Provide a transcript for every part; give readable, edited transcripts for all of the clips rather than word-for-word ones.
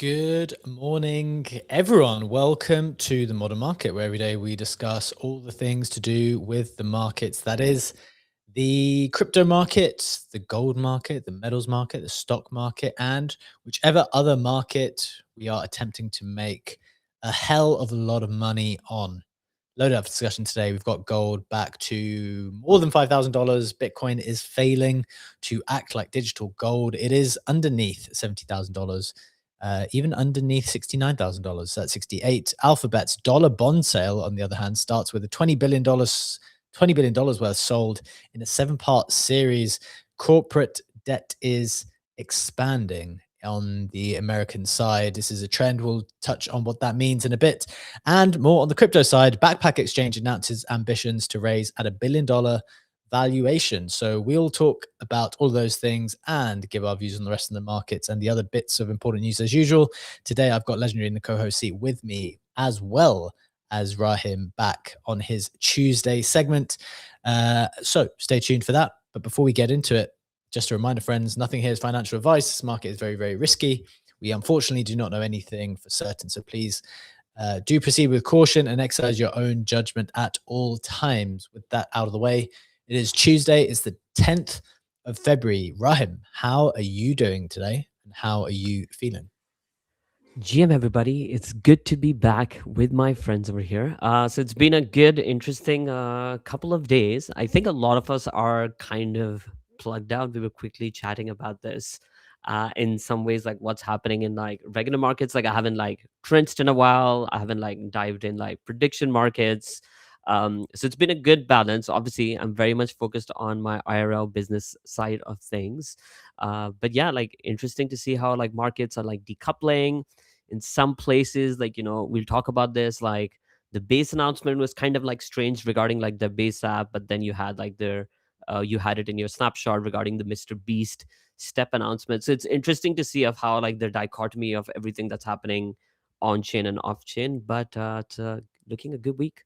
Good morning, everyone. Welcome to the Modern Market, where every day we discuss all the things to do with the markets. That is the crypto market, the gold market, the metals market, the stock market, and whichever other market we are attempting to make a hell of a lot of money on. Loaded up for discussion today. We've got gold back to more than $5,000. Bitcoin is failing to act like digital gold. It is underneath $70,000. Even underneath $69,000, that's 68. Alphabet's dollar bond sale, on the other hand, starts with a $20 billion worth sold in a 7-part series. Corporate debt is expanding on the American side. This is a trend. We'll touch on what that means in a bit. And more on the crypto side, Backpack Exchange announces ambitions to raise at $1 billion valuation. So we'll talk about all those things and give our views on the rest of the markets and the other bits of important news as usual. Today, I've got Legendary in the co-host seat with me, as well as Rahim back on his Tuesday segment. So stay tuned for that. But before we get into it, just a reminder, friends, nothing here is financial advice. This market is very, very risky. We unfortunately do not know anything for certain. So please do proceed with caution and exercise your own judgment at all times. With that out of the way, it is Tuesday. It's the 10th of February. Rahim, how are you doing today? And how are you feeling? GM, everybody, it's good to be back with my friends over here. So it's been a good, interesting couple of days. I think a lot of us are kind of plugged out. We were quickly chatting about this. In some ways, like what's happening in like regular markets. Like I haven't like trenched in a while. I haven't like dived in like prediction markets. So it's been a good balance. Obviously, I'm very much focused on my IRL business side of things. But yeah, like interesting to see how like markets are like decoupling in some places. Like, we'll talk about this. Like the base announcement was kind of like strange regarding like the base app, but then you had like you had it in your snapshot regarding the Mr. Beast step announcement. So it's interesting to see of how like the dichotomy of everything that's happening on chain and off chain. But it's looking a good week.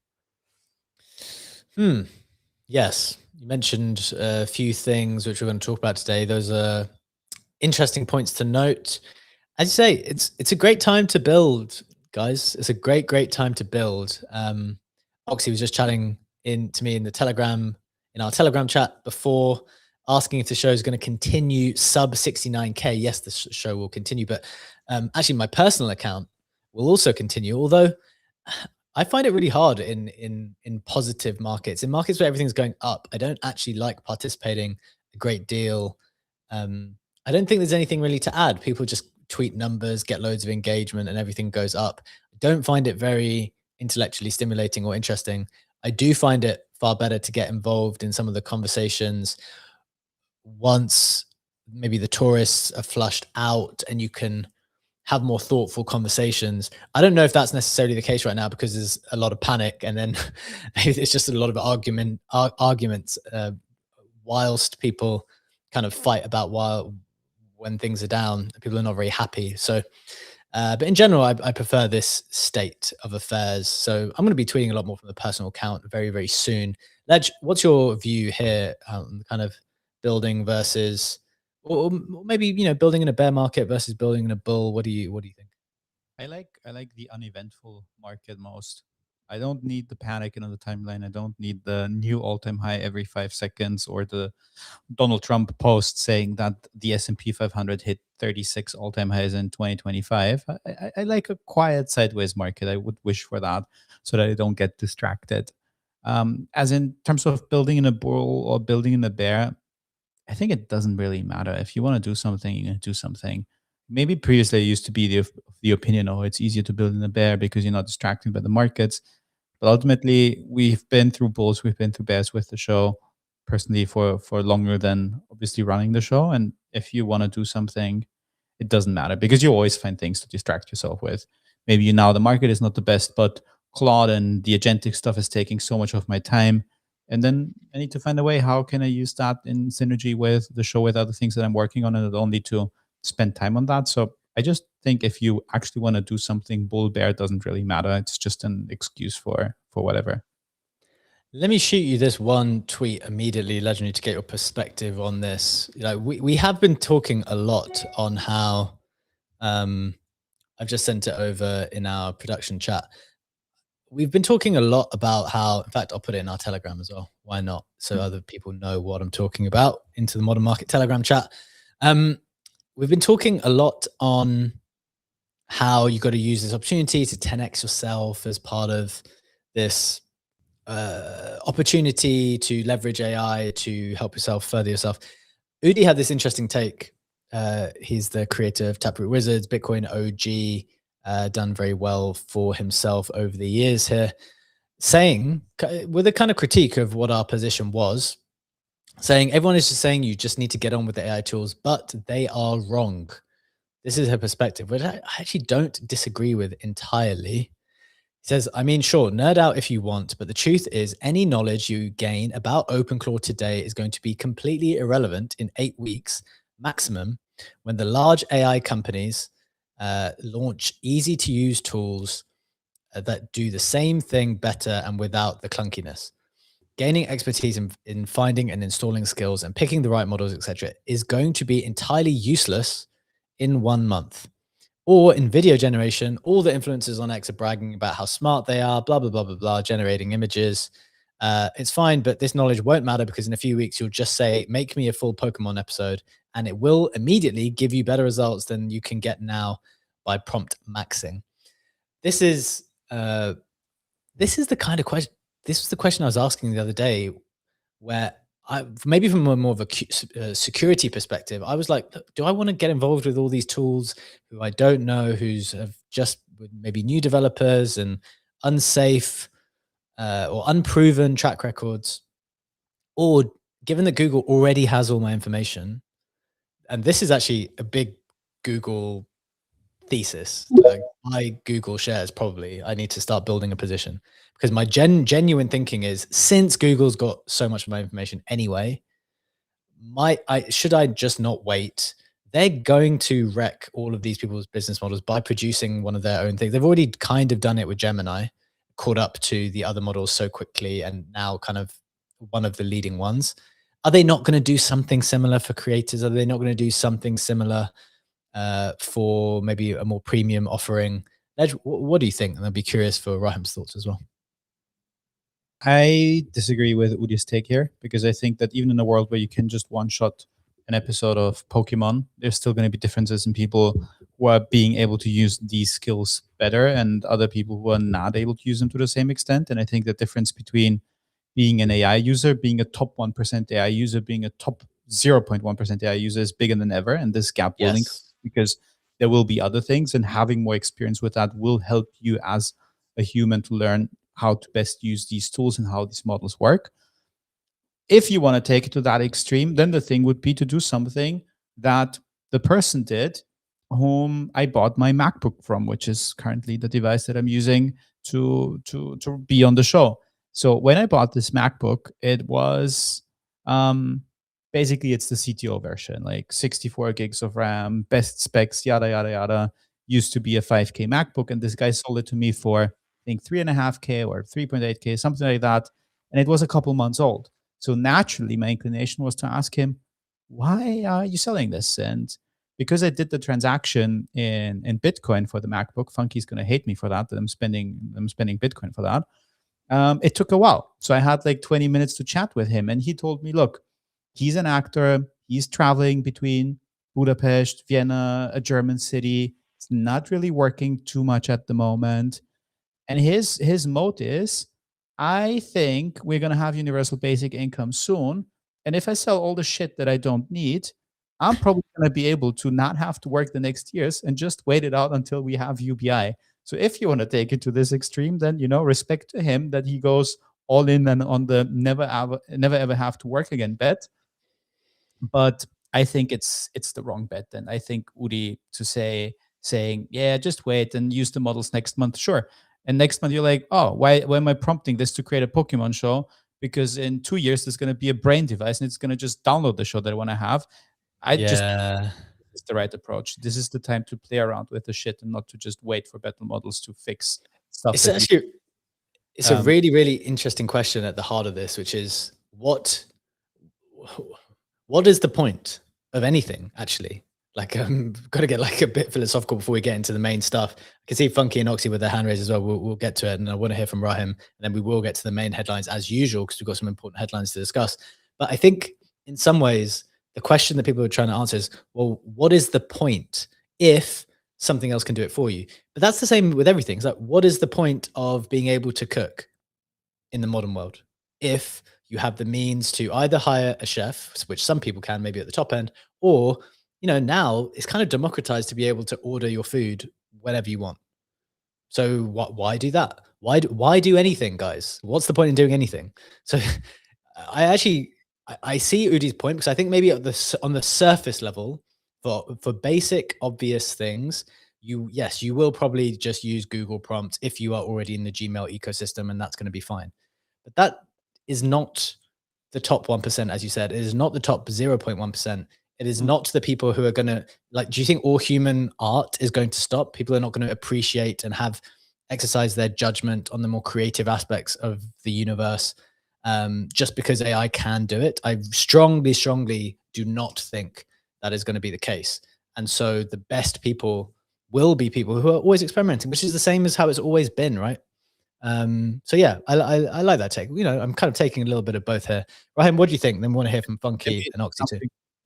Yes, you mentioned a few things which we're going to talk about today. Those are interesting points to note. As you say, it's a great time to build, guys. It's a great time to build. Oxy was just chatting to me in our Telegram chat before, asking if the show is going to continue sub 69K. Yes, the show will continue, but actually my personal account will also continue. Although I find it really hard in positive markets, in markets where everything's going up. I don't actually like participating a great deal. I don't think there's anything really to add. People just tweet numbers, get loads of engagement, and everything goes up. I don't find it very intellectually stimulating or interesting. I do find it far better to get involved in some of the conversations once maybe the tourists are flushed out and you can have more thoughtful conversations. I don't know if that's necessarily the case right now because there's a lot of panic, and then it's just a lot of arguments whilst people kind of fight about when things are down. People are not very happy. So, but in general, I prefer this state of affairs. So I'm going to be tweeting a lot more from the personal account very, very soon. Ledge, what's your view here? Kind of building versus, or maybe building in a bear market versus building in a bull. What do you think? I like the uneventful market most. I don't need the panic in the timeline. I don't need the new all-time high every 5 seconds or the Donald Trump post saying that the S&P 500 hit 36 all-time highs in 2025. I like a quiet sideways market. I would wish for that so that I don't get distracted. As in terms of building in a bull or building in a bear, I think it doesn't really matter. If you want to do something, you're going to do something. Maybe previously it used to be the opinion, oh, it's easier to build in a bear because you're not distracted by the markets. But ultimately, we've been through bulls, we've been through bears with the show, personally for longer than obviously running the show. And if you want to do something, it doesn't matter because you always find things to distract yourself with. Maybe now the market is not the best, but Claude and the agentic stuff is taking so much of my time. And then I need to find a way, how can I use that in synergy with the show, with other things that I'm working on, and I don't need to spend time on that. So I just think if you actually want to do something, bull bear doesn't really matter. It's just an excuse for whatever. Let me shoot you this one tweet immediately, Legendary, to get your perspective on this. We have been talking a lot on how I've just sent it over in our production chat. We've been talking a lot about how, in fact, I'll put it in our Telegram as well. Why not? So other people know what I'm talking about, into the Modern Market Telegram chat. We've been talking a lot on how you got to use this opportunity to 10x yourself as part of this opportunity to leverage AI to help yourself, further yourself. Udi had this interesting take. He's the creator of Taproot Wizards, Bitcoin OG, done very well for himself over the years here, saying, with a kind of critique of what our position was, saying everyone is just saying you just need to get on with the AI tools, but they are wrong. This is her perspective, which I actually don't disagree with entirely. He says, I mean, sure, nerd out if you want, but the truth is any knowledge you gain about OpenClaw today is going to be completely irrelevant in 8 weeks maximum when the large AI companies launch easy-to-use tools that do the same thing better and without the clunkiness. Gaining expertise in finding and installing skills and picking the right models, etc., is going to be entirely useless in 1 month. Or in video generation, all the influencers on X are bragging about how smart they are, blah, blah, blah, blah, blah, generating images. It's fine, but this knowledge won't matter because in a few weeks, you'll just say, make me a full Pokemon episode, and it will immediately give you better results than you can get now by prompt maxing. This is the kind of question, this was the question I was asking the other day, where maybe from a more of a security perspective, I was like, do I want to get involved with all these tools who I don't know, who's have just maybe new developers and unsafe or unproven track records? Or given that Google already has all my information, and this is actually a big Google thesis, my Google shares, probably I need to start building a position, because my genuine thinking is, since Google's got so much of my information anyway, should I just not wait? They're going to wreck all of these people's business models by producing one of their own things. They've already kind of done it with Gemini, caught up to the other models so quickly, and now kind of one of the leading ones. Are they not going to do something similar for creators? Are they not going to do something similar for maybe a more premium offering? What do you think? And I'd be curious for Rahim's thoughts as well. I disagree with Udi's take here, because I think that even in a world where you can just one-shot an episode of Pokemon, there's still going to be differences in people who are being able to use these skills better and other people who are not able to use them to the same extent. And I think the difference between being an AI user, being a top 1% AI user, being a top 0.1% AI user is bigger than ever. And this gap will increase because there will be other things, and having more experience with that will help you as a human to learn how to best use these tools and how these models work. If you want to take it to that extreme, then the thing would be to do something that the person did whom I bought my MacBook from, which is currently the device that I'm using to be on the show. So when I bought this MacBook, it was basically it's the CTO version, like 64 gigs of RAM, best specs, yada yada yada. Used to be a 5K MacBook, and this guy sold it to me for, I think, 3.5K or 3.8K, something like that. And it was a couple months old. So naturally, my inclination was to ask him, why are you selling this? And because I did the transaction in Bitcoin for the MacBook, Phunky's going to hate me for that I'm spending Bitcoin for that. It took a while. So I had like 20 minutes to chat with him. And he told me, look, he's an actor. He's traveling between Budapest, Vienna, a German city. It's not really working too much at the moment. And his moat is, I think we're going to have universal basic income soon. And if I sell all the shit that I don't need, I'm probably going to be able to not have to work the next years and just wait it out until we have UBI. So if you want to take it to this extreme, then, respect to him that he goes all in and on the never ever have to work again bet. But I think it's the wrong bet. And I think Udi saying, yeah, just wait and use the models next month. Sure. And next month you're like, oh, why am I prompting this to create a Pokemon show? Because in 2 years there's going to be a brain device and it's going to just download the show that I want to have. Just it's the right approach. This is the time to play around with the shit and not to just wait for battle models to fix stuff. It's a really, really interesting question at the heart of this, which is what is the point of anything, actually? Like, got to get like a bit philosophical before we get into the main stuff. I can see Phunky and Oxy with their hand raised as well. We'll get to it, and I want to hear from Rahim, and then we will get to the main headlines as usual because we've got some important headlines to discuss. But I think in some ways, the question that people are trying to answer is, well, what is the point if something else can do it for you? But that's the same with everything. It's like, what is the point of being able to cook in the modern world if you have the means to either hire a chef, which some people can maybe at the top end, or now it's kind of democratized to be able to order your food whenever you want. So why do that? Why do anything, guys? What's the point in doing anything? So I actually I see Udi's point, because I think maybe on the surface level, for basic obvious things, you will probably just use Google prompts if you are already in the Gmail ecosystem, and that's going to be fine. But that is not the top 1%, as you said. It is not the top 0.1%. It is not the people who are going to, like, do you think all human art is going to stop? People are not going to appreciate and exercise their judgment on the more creative aspects of the universe just because AI can do it. I strongly, strongly do not think that is going to be the case. And so the best people will be people who are always experimenting, which is the same as how it's always been, right? So yeah, I like that take. I'm kind of taking a little bit of both here. Rahim, what do you think? Then we want to hear from Phunky and Oxy too.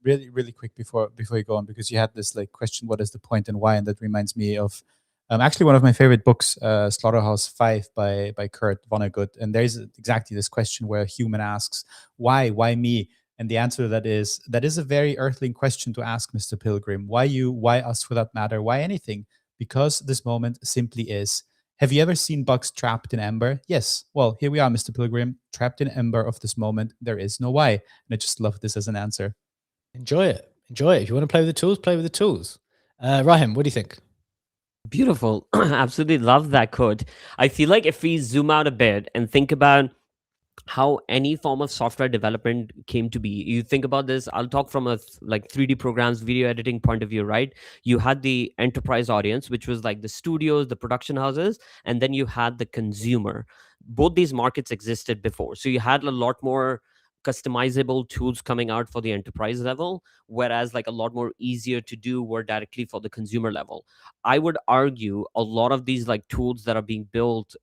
Really, really quick before you go on, because you had this like question, what is the point and why? And that reminds me of actually one of my favorite books, Slaughterhouse-Five by Kurt Vonnegut. And there's exactly this question where a human asks, why me? And the answer to that is a very earthling question to ask, Mr. Pilgrim. Why you? Why us for that matter? Why anything? Because this moment simply is. Have you ever seen bugs trapped in ember? Yes. Well, here we are, Mr. Pilgrim, trapped in ember of this moment. There is no why. And I just love this as an answer. Enjoy it. Enjoy it. If you want to play with the tools, play with the tools. Rahim, what do you think? Beautiful. Absolutely love that quote. I feel like if we zoom out a bit and think about how any form of software development came to be, you think about this, I'll talk from a like 3D programs, video editing point of view, right? You had the enterprise audience, which was like the studios, the production houses, and then you had the consumer. Both these markets existed before, so you had a lot more customizable tools coming out for the enterprise level, whereas like a lot more easier to do were directly for the consumer level. I would argue a lot of these like tools that are being built,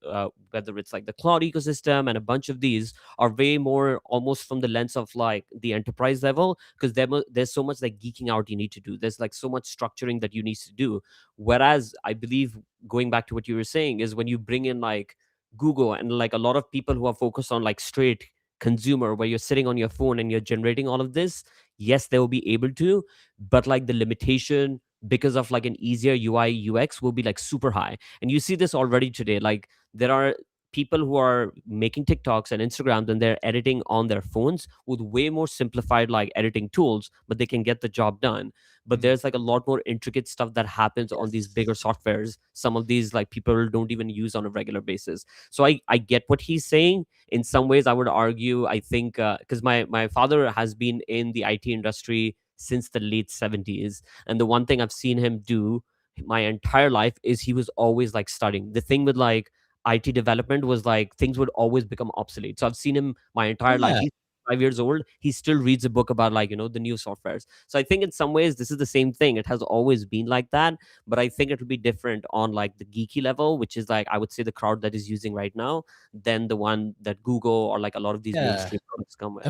whether it's like the Claude ecosystem and a bunch of these, are way more almost from the lens of like the enterprise level, because there's so much like geeking out you need to do. There's like so much structuring that you need to do. Whereas I believe, going back to what you were saying, is when you bring in like Google and like a lot of people who are focused on like straight consumer, where you're sitting on your phone and you're generating all of this, yes, they will be able to, but like the limitation because of like an easier UI UX will be like super high. And you see this already today. Like there are people who are making TikToks and Instagrams and they're editing on their phones with way more simplified like editing tools, but they can get the job done. But there's like a lot more intricate stuff that happens on these bigger softwares. Some of these like people don't even use on a regular basis. So I get what he's saying. In some ways I would argue, I think because my father has been in the IT industry since the late 70s, and the one thing I've seen him do my entire life is he was always like studying. The thing with like IT development was like things would always become obsolete. So I've seen him my entire life. Yeah. He's 5 years old. He still reads a book about like, the new softwares. So I think in some ways this is the same thing. It has always been like that, but I think it will be different on like the geeky level, which is like I would say the crowd that is using right now, than the one that Google or like a lot of these mainstream products come with.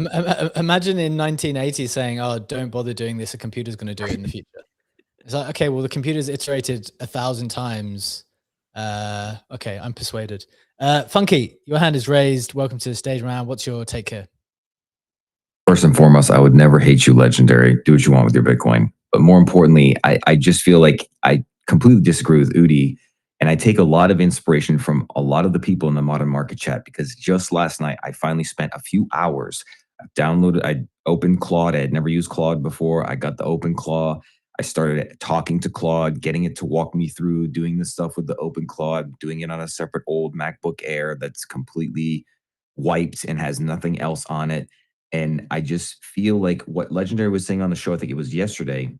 Imagine in 1980 saying, "Oh, don't bother doing this. A computer's going to do it in the future." It's like, okay, well, the computer's iterated 1,000 times. Okay, I'm persuaded. Phunky, your hand is raised. Welcome to the stage round. What's your take here? First and foremost, I would never hate you, Legendary. Do what you want with your Bitcoin. But more importantly, I just feel like I completely disagree with Udi. And I take a lot of inspiration from a lot of the people in the modern market chat, because just last night, I finally spent a few hours. I opened Claude. I had never used Claude before. I got the OpenClaw. I started talking to Claude, getting it to walk me through doing the stuff with the OpenClaw, doing it on a separate old MacBook Air that's completely wiped and has nothing else on it. And I just feel like what Legendary was saying on the show, I think it was yesterday,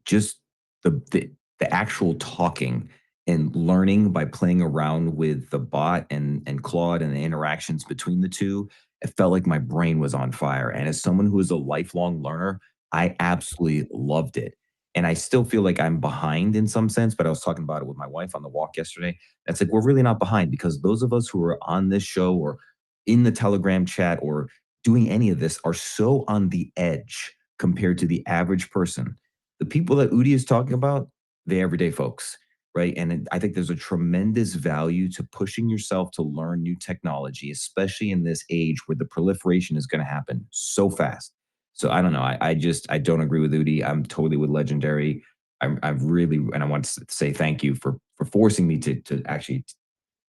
just the actual talking and learning by playing around with the bot and Claude and the interactions between the two, it felt like my brain was on fire. And as someone who is a lifelong learner, I absolutely loved it. And I still feel like I'm behind in some sense, but I was talking about it with my wife on the walk yesterday. It's like, we're really not behind, because those of us who are on this show or in the Telegram chat or doing any of this are so on the edge compared to the average person. The people that Udi is talking about, the everyday folks, right? And I think there's a tremendous value to pushing yourself to learn new technology, especially in this age where the proliferation is going to happen so fast. So I don't know. I don't agree with Udi. I'm totally with Legendary. I've really, and I want to say thank you for forcing me to actually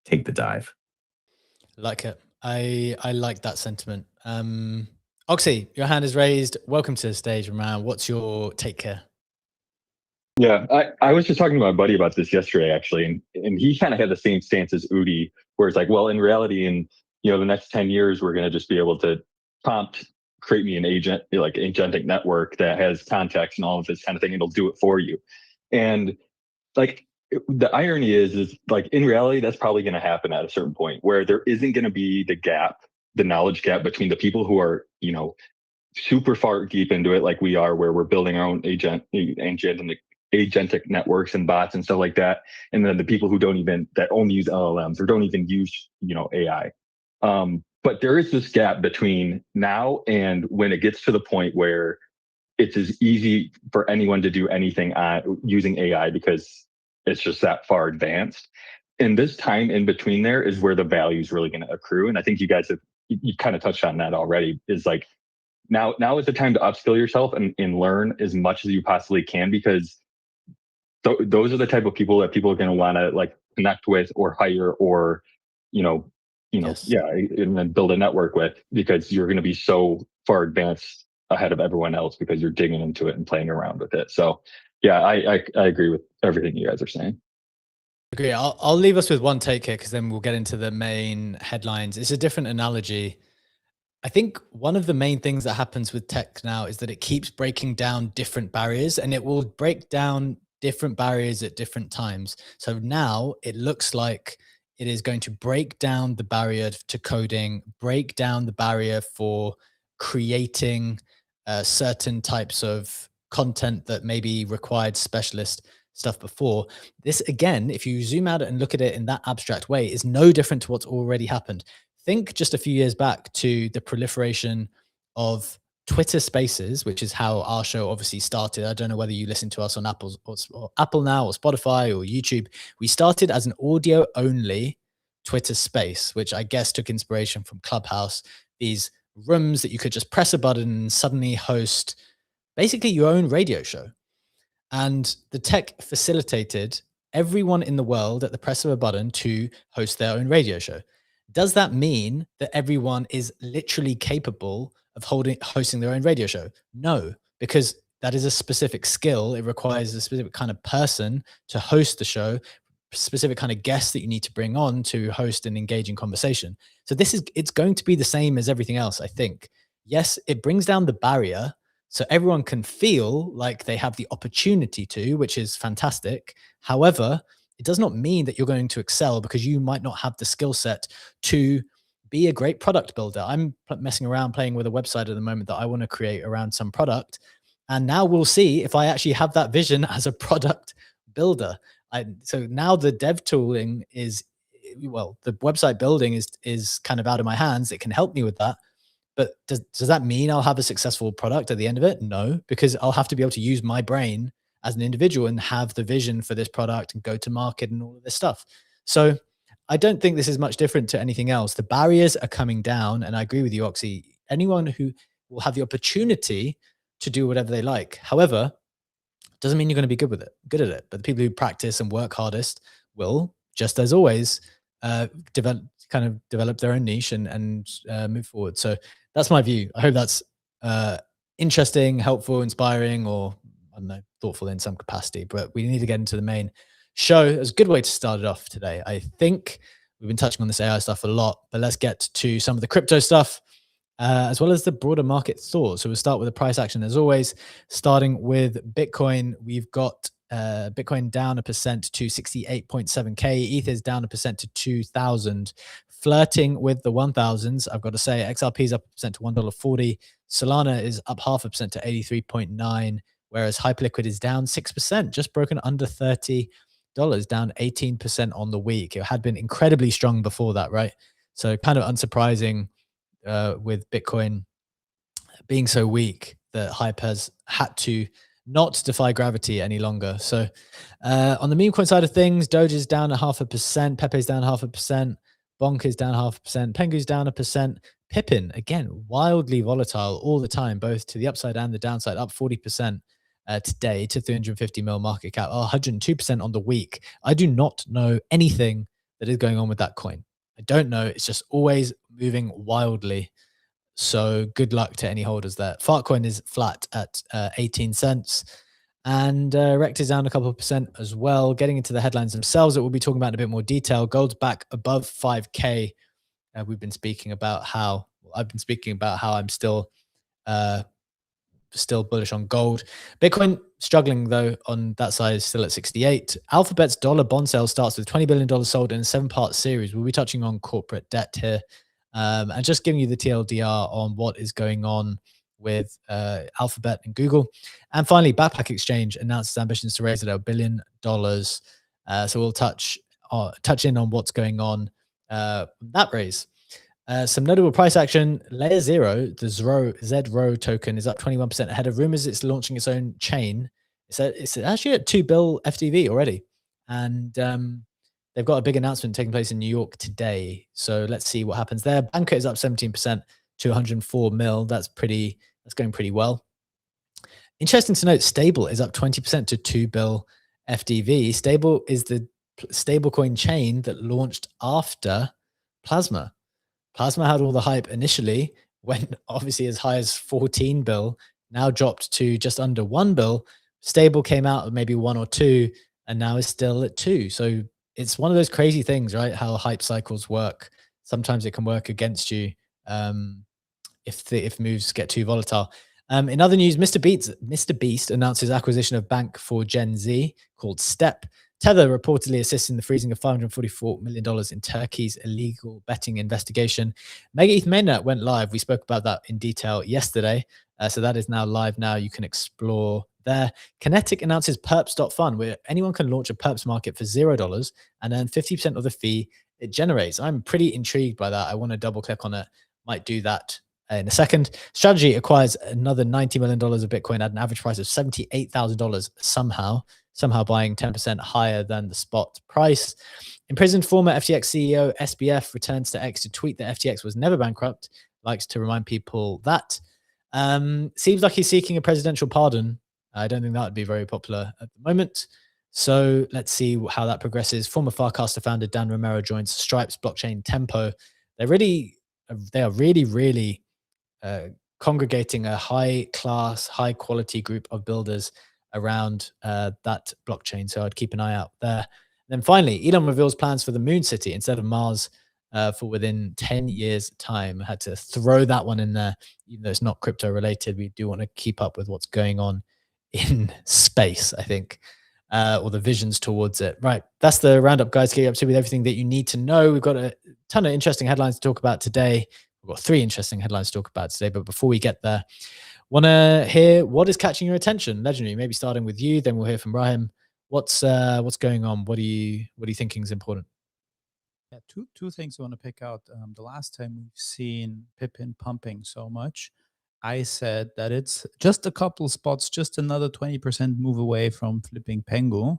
take the dive. Like it. I like that sentiment. Oxy, your hand is raised. Welcome to the stage, man. What's your take here? Yeah, I was just talking to my buddy about this yesterday, actually, and he kind of had the same stance as Udi, where it's like, well, in reality, in the next 10 years, we're going to just be able to create me an agent, like agentic network that has context and all of this kind of thing. It'll do it for you. And like the irony is like in reality, that's probably going to happen at a certain point where there isn't going to be the knowledge gap between the people who are, super far deep into it, like we are, where we're building our own agentic networks and bots and stuff like that, and then the people who that only use LLMs or don't even use AI. But there is this gap between now and when it gets to the point where it's as easy for anyone to do anything using AI because it's just that far advanced. And this time in between there is where the value is really going to accrue. And I think you guys you kind of touched on that already, is like now is the time to upskill yourself and learn as much as you possibly can, because those are the type of people that people are going to want to like connect with or hire or, Yes. and then build a network with, because you're going to be so far advanced ahead of everyone else because you're digging into it and playing around with it. So yeah, I agree with everything you guys are saying. Agree. I'll leave us with one take here, because then we'll get into the main headlines. It's a different analogy. I think one of the main things that happens with tech now is that it keeps breaking down different barriers, and it will break down different barriers at different times. So now it looks like it is going to break down the barrier to coding, break down the barrier for creating certain types of content that maybe required specialist stuff before. This, again, if you zoom out and look at it in that abstract way, is no different to what's already happened. Think just a few years back to the proliferation of Twitter Spaces, which is how our show obviously started. I don't know whether you listen to us on Apple now or Spotify or YouTube. We started as an audio only Twitter Space, which I guess took inspiration from Clubhouse, these rooms that you could just press a button and suddenly host basically your own radio show. And the tech facilitated everyone in the world at the press of a button to host their own radio show. Does that mean that everyone is literally capable of hosting their own radio show? No, because that is a specific skill. It requires a specific kind of person to host the show, specific kind of guests that you need to bring on to host an engaging conversation. So it's going to be the same as everything else, I think. Yes, it brings down the barrier so everyone can feel like they have the opportunity to, which is fantastic. However, it does not mean that you're going to excel, because you might not have the skill set to be a great product builder. I'm messing around playing with a website at the moment that I want to create around some product. And now we'll see if I actually have that vision as a product builder. So now the dev tooling the website building is kind of out of my hands. It can help me with that. But does that mean I'll have a successful product at the end of it? No, because I'll have to be able to use my brain as an individual and have the vision for this product and go to market and all of this stuff. So I don't think this is much different to anything else. The barriers are coming down, and I agree with you, Oxy. Anyone who will have the opportunity to do whatever they like. However, doesn't mean you're going to be good at it. But the people who practice and work hardest will, just as always, develop their own niche and move forward. So that's my view. I hope that's interesting, helpful, inspiring, or I don't know, thoughtful in some capacity. But we need to get into the main show. It's a good way to start it off today. I think we've been touching on this AI stuff a lot, but let's get to some of the crypto stuff, as well as the broader market thoughts. So we'll start with the price action as always, starting with Bitcoin. We've got Bitcoin down 1% to 68.7K. ETH is down 1% to 2,000. Flirting with the 1,000s, I've got to say. XRP is up 1% to $1.40. Solana is up 0.5% to 83.9, whereas Hyperliquid is down 6%, just broken under $30, down 18% on the week. It had been incredibly strong before that, right? So kind of unsurprising with Bitcoin being so weak that Hype has had to not defy gravity any longer. So on the meme coin side of things, Doge is down 0.5%, Pepe's down 0.5%, Bonk is down 0.5%, Pengu's down 1%, Pippin, again, wildly volatile all the time, both to the upside and the downside, up 40% today to 350 mil market cap, 102% on the week. I do not know anything that is going on with that coin. I don't know. It's just always moving wildly. So good luck to any holders there. Fartcoin is flat at 18 cents. And Rect is down a couple of percent as well. Getting into the headlines themselves that we'll be talking about in a bit more detail. Gold's back above 5K. We've been speaking about how, I've been speaking about how I'm still bullish on gold. Bitcoin struggling though on that side, is still at 68. Alphabet's dollar bond sale starts with $20 billion sold in a 7-part series. We'll be touching on corporate debt here. And just giving you the TLDR on what is going on with Alphabet and Google. And finally, Backpack Exchange announced its ambitions to raise it at $1 billion. So we'll touch in on what's going on that raise. Some notable price action. Layer Zero, the ZRO token, is up 21% ahead of rumors it's launching its own chain. It's actually at 2 bill FTV already. And they've got a big announcement taking place in New York today. So let's see what happens there. Banker is up 17% to 104 mil. That's going pretty well. Interesting to note, Stable is up 20% to 2 bill FDV. Stable is the stablecoin chain that launched after Plasma. Plasma had all the hype initially, went obviously as high as 14 bill, now dropped to just under 1 bill. Stable came out of maybe 1 or 2 and now is still at 2. So it's one of those crazy things, right? How hype cycles work. Sometimes it can work against you if moves get too volatile. In other news, Mr. Beast announced his acquisition of bank for Gen Z called Step. Tether reportedly assists in the freezing of $544 million in Turkey's illegal betting investigation. Mega ETH mainnet went live. We spoke about that in detail yesterday. So that is now live now. You can explore there. Kinetic announces perps.fun, where anyone can launch a perps market for $0 and earn 50% of the fee it generates. I'm pretty intrigued by that. I want to double click on it. Might do that in a second. Strategy acquires another $90 million of Bitcoin at an average price of $78,000 somehow buying 10% higher than the spot price. Imprisoned former FTX CEO SBF returns to X to tweet that FTX was never bankrupt. Likes to remind people that. Seems like he's seeking a presidential pardon. I don't think that would be very popular at the moment. So let's see how that progresses. Former Farcaster founder Dan Romero joins Stripe's blockchain Tempo. They are really congregating a high-class, high-quality group of builders around that blockchain. So I'd keep an eye out there. And then finally, Elon reveals plans for the Moon City instead of Mars for within 10 years' time. I had to throw that one in there, even though it's not crypto related. We do want to keep up with what's going on in space, I think, or the visions towards it. Right. That's the roundup, guys. Get you up to with everything that you need to know. We've got a ton of interesting headlines to talk about today. We've got 3 interesting headlines to talk about today. But before we get there, want to hear what is catching your attention? Legendary, maybe starting with you, then we'll hear from Rahim. What's going on? What are you thinking is important? Yeah, two things I want to pick out. The last time we've seen Pippin pumping so much, I said that it's just a couple spots, just another 20% move away from flipping Pingu.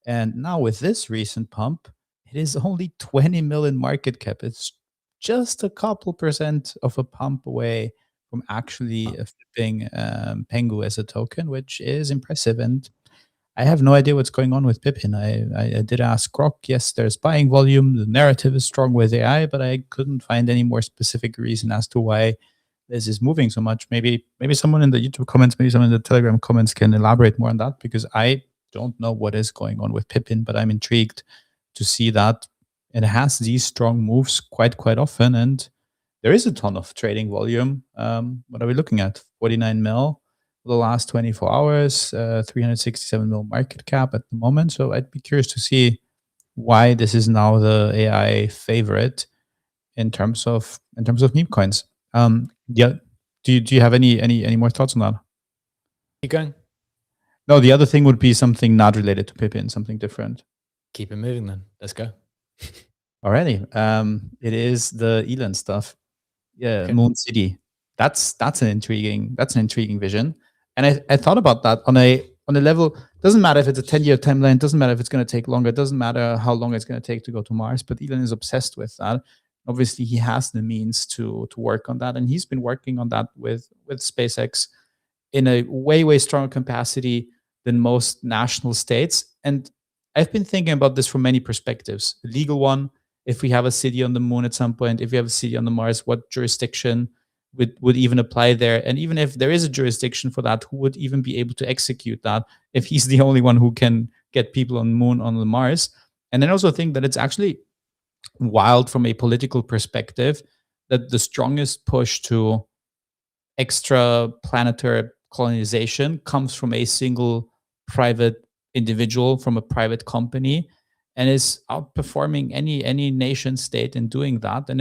And now with this recent pump, it is only 20 million market cap. It's just a couple percent of a pump away from actually flipping Pingu as a token, which is impressive. And I have no idea what's going on with Pippin. I did ask Grok. Yes, there's buying volume. The narrative is strong with AI, but I couldn't find any more specific reason as to why this is moving so much. Maybe someone in the YouTube comments, maybe someone in the Telegram comments can elaborate more on that, because I don't know what is going on with Pippin, but I'm intrigued to see that it has these strong moves quite often, and there is a ton of trading volume. What are we looking at? 49 mil for the last 24 hours, 367 mil market cap at the moment. So I'd be curious to see why this is now the AI favorite in terms of meme coins. Yeah. Do you have any more thoughts on that? Keep going. No, the other thing would be something not related to Pippin, something different. Keep it moving then. Let's go. Alrighty. It is the Elon stuff. Yeah, Okay. Moon City. That's an intriguing vision. And I thought about that on a level. Doesn't matter if it's a 10-year timeline. Doesn't matter if it's going to take longer. Doesn't matter how long it's going to take to go to Mars. But Elon is obsessed with that. Obviously, he has the means to work on that, and he's been working on that with SpaceX in a way stronger capacity than most national states. And I've been thinking about this from many perspectives. The legal one, if we have a city on the moon at some point, if we have a city on the Mars, what jurisdiction would even apply there? And even if there is a jurisdiction for that, who would even be able to execute that if he's the only one who can get people on the moon, on the Mars? And then also think that it's actually wild from a political perspective that the strongest push to extra planetary colonization comes from a single private individual, from a private company, and is outperforming any nation state in doing that. And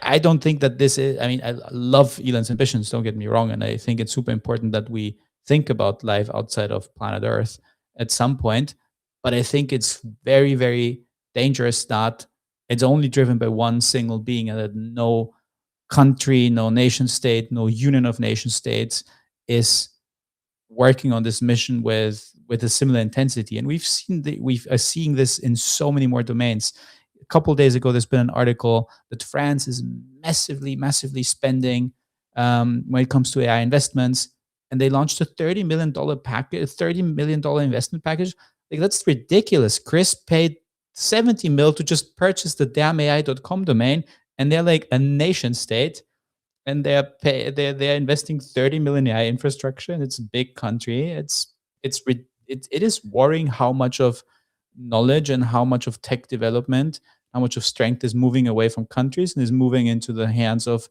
I don't think that this is, I mean, I love Elon's ambitions, don't get me wrong, and I think it's super important that we think about life outside of planet Earth at some point. But I think it's very, very dangerous that it's only driven by one single being, and that no country, no nation state, no union of nation states is working on this mission with a similar intensity. And we are seeing this in so many more domains. A couple of days ago, there's been an article that France is massively spending when it comes to AI investments, and they launched a $30 million package, $30 million investment package. Like, that's ridiculous. Chris paid 70 mil to just purchase the damn AI.com domain, and they're like a nation state, and they're investing 30 million AI infrastructure, and it's a big country. It is worrying how much of knowledge and how much of tech development, how much of strength is moving away from countries and is moving into the hands of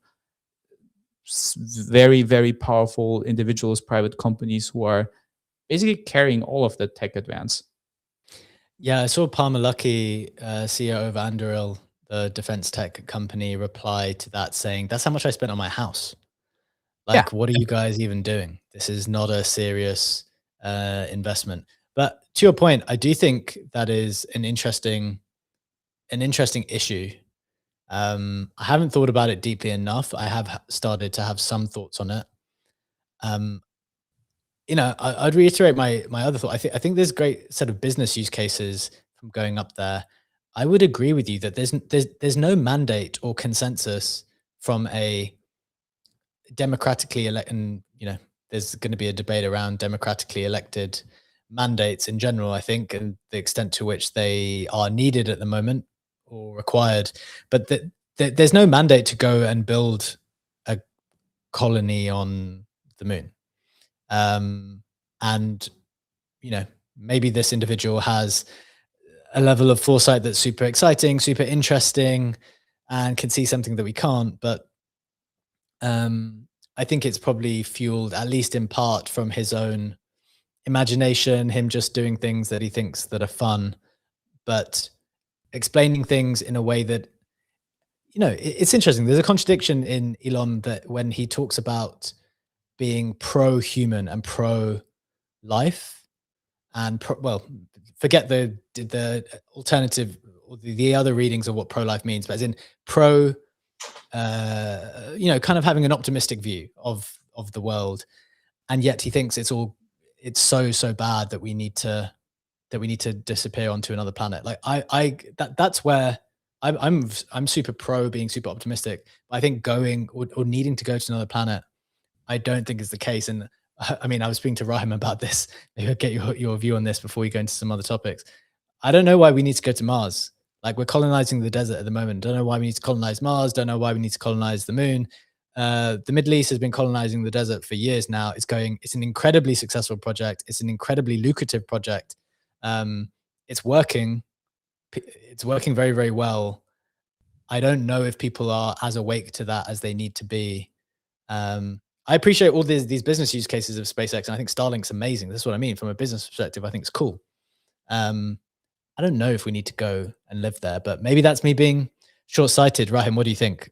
very powerful individuals, private companies who are basically carrying all of the tech advance. Yeah, I saw Palmer Luckey, CEO of Anduril, the defense tech company, reply to that saying, "That's how much I spent on my house. Like, what are you guys even doing? This is not a serious investment." But to your point, I do think that is an interesting issue. I haven't thought about it deeply enough. I have started to have some thoughts on it. I'd reiterate my other thought. I think there's a great set of business use cases from going up there. I would agree with you that there's no mandate or consensus from a democratically elected, and there's going to be a debate around democratically elected mandates in general, I think, and the extent to which they are needed at the moment or required. But there's no mandate to go and build a colony on the moon. And maybe this individual has a level of foresight that's super exciting, super interesting, and can see something that we can't. But I think it's probably fueled, at least in part, from his own imagination, him just doing things that he thinks that are fun, but explaining things in a way that, it's interesting. There's a contradiction in Elon that when he talks about being pro-human and pro-life, and forget the alternative or the other readings of what pro-life means, but as in pro, kind of having an optimistic view of the world, and yet he thinks it's so bad that we need to disappear onto another planet. Like that's where I'm super pro being super optimistic, but I think going or needing to go to another planet, I don't think is the case. And I mean, I was speaking to Rahim about this. Maybe I'll get your view on this before we go into some other topics. I don't know why we need to go to Mars. Like, we're colonizing the desert at the moment. Don't know why we need to colonize Mars. Don't know why we need to colonize the moon. The Middle East has been colonizing the desert for years now. It's an incredibly successful project. It's an incredibly lucrative project. It's working. It's working very, very well. I don't know if people are as awake to that as they need to be. I appreciate all these business use cases of SpaceX, and I think Starlink's amazing. That's what I mean. From a business perspective, I think it's cool. I don't know if we need to go and live there, but maybe that's me being short-sighted. Rahim, what do you think?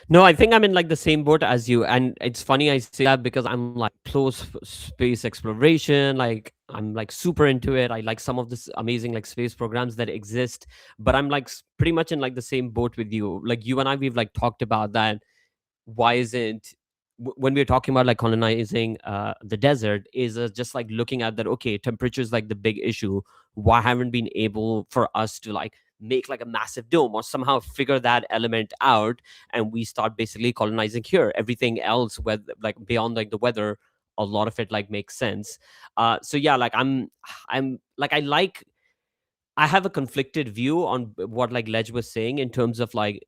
No, I think I'm in like the same boat as you. And it's funny I say that because I'm like close space exploration. Like I'm like super into it. I like some of this amazing like space programs that exist. But I'm like pretty much in like the same boat with you. Like you and I, we've like talked about that. Why isn't when we're talking about like colonizing the desert is just like looking at that, okay, temperature is like the big issue. Why haven't been able for us to like make like a massive dome or somehow figure that element out, and we start basically colonizing here? Everything else, whether like beyond like the weather, a lot of it like makes sense. So yeah, like I'm like I have a conflicted view on what like Ledge was saying in terms of like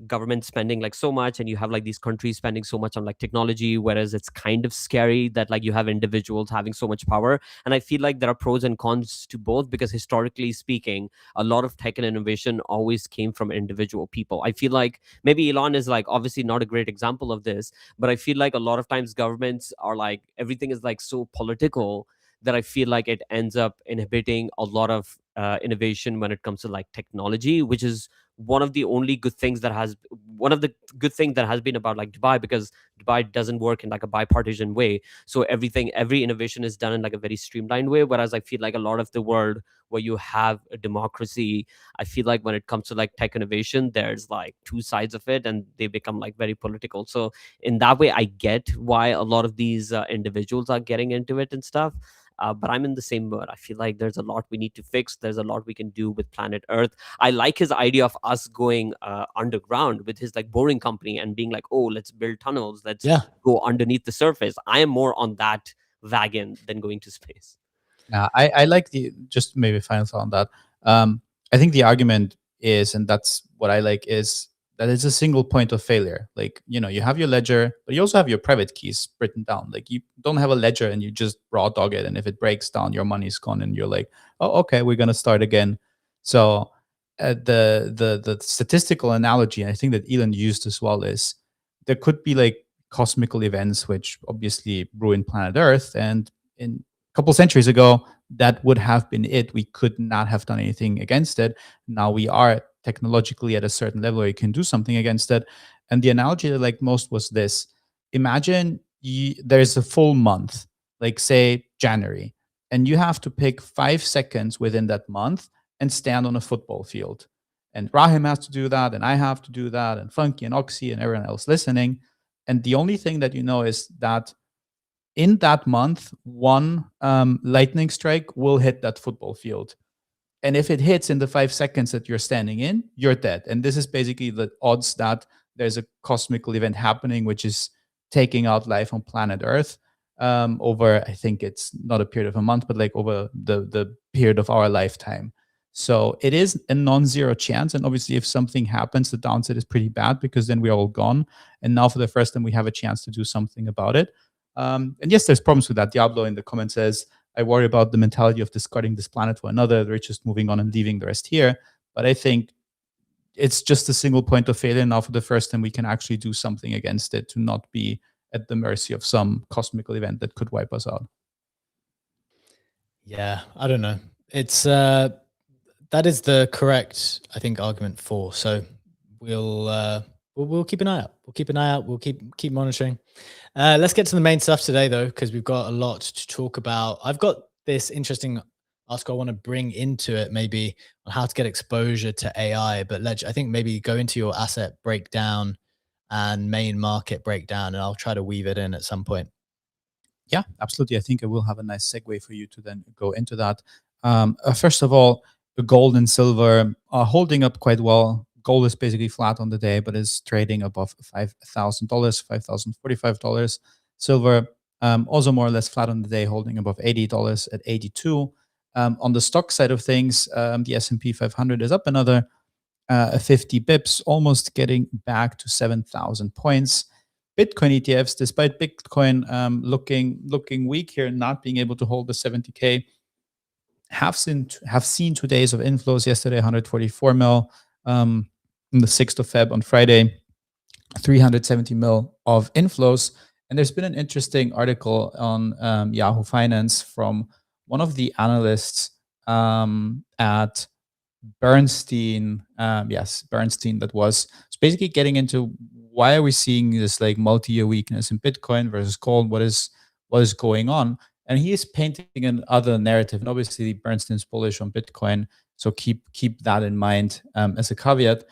government spending like so much, and you have like these countries spending so much on like technology, whereas it's kind of scary that like you have individuals having so much power. And I feel like there are pros and cons to both, because historically speaking, a lot of tech and innovation always came from individual people. I feel like maybe Elon is like obviously not a great example of this, but I feel like a lot of times governments are like everything is like so political that I feel like it ends up inhibiting a lot of innovation when it comes to like technology, which is one of the only good things that has one of the good things that has been about like Dubai, because Dubai doesn't work in like a bipartisan way. So every innovation is done in like a very streamlined way. Whereas I feel like a lot of the world where you have a democracy, I feel like when it comes to like tech innovation, there's like two sides of it, and they become like very political. So in that way, I get why a lot of these individuals are getting into it and stuff. But I'm in the same boat. I feel like there's a lot we need to fix. There's a lot we can do with planet Earth. I like his idea of us going underground with his like boring company and being like, oh, let's build tunnels. Let's Yeah. go underneath the surface. I am more on that wagon than going to space. I like the, just maybe final thought on that. I think the argument is, and that's what I like, is that it's a single point of failure. Like, you know, you have your ledger, but you also have your private keys written down. Like, you don't have a ledger and you just raw dog it, and if it breaks down, your money's gone, and you're like, oh, okay, we're gonna start again. So the statistical analogy, I think that Elon used as well, is there could be like cosmical events which obviously ruin planet Earth, and in couple centuries ago, that would have been it. We could not have done anything against it. Now we are technologically at a certain level where you can do something against it. And the analogy that I like most was this: imagine there's a full month, like say January, and you have to pick 5 seconds within that month and stand on a football field. And Rahim has to do that, and I have to do that, and Phunky and Oxy and everyone else listening. And the only thing that you know is that in that month, one lightning strike will hit that football field. And if it hits in the 5 seconds that you're standing in, you're dead. And this is basically the odds that there's a cosmical event happening, which is taking out life on planet Earth over, I think it's not a period of a month, but like over the period of our lifetime. So it is a non-zero chance. And obviously, if something happens, the downside is pretty bad, because then we're all gone. And now for the first time, we have a chance to do something about it. And yes, there's problems with that. Diablo in the comments says, I worry about the mentality of discarding this planet for another, the richest moving on and leaving the rest here. But I think it's just a single point of failure. Now, for the first time, we can actually do something against it to not be at the mercy of some cosmical event that could wipe us out. Yeah, I don't know. It's that is the correct, I think, argument for. So we'll keep an eye out. We'll keep an eye out. We'll keep monitoring. Let's get to the main stuff today, though, because we've got a lot to talk about. I've got this interesting article I want to bring into it, maybe on how to get exposure to AI. But Ledge, I think maybe go into your asset breakdown and main market breakdown, and I'll try to weave it in at some point. Yeah, absolutely. I think I will have a nice segue for you to then go into that. First of all, the gold and silver are holding up quite well. Gold is basically flat on the day, but is trading above $5,000, $5,045. Silver also more or less flat on the day, holding above $80 at 82. On the stock side of things, the S&P 500 is up another 50 bips, almost getting back to 7,000 points. Bitcoin ETFs, despite Bitcoin looking weak here, not being able to hold the 70K, have seen 2 days of inflows. Yesterday, 144 mil. On the 6th of Feb on Friday, 370 mil of inflows. And there's been an interesting article on Yahoo Finance from one of the analysts at Bernstein. Yes, Bernstein. That was. It's basically getting into why are we seeing this like multi-year weakness in Bitcoin versus gold? What is going on? And he is painting another narrative. And obviously, Bernstein's bullish on Bitcoin, so keep that in mind as a caveat.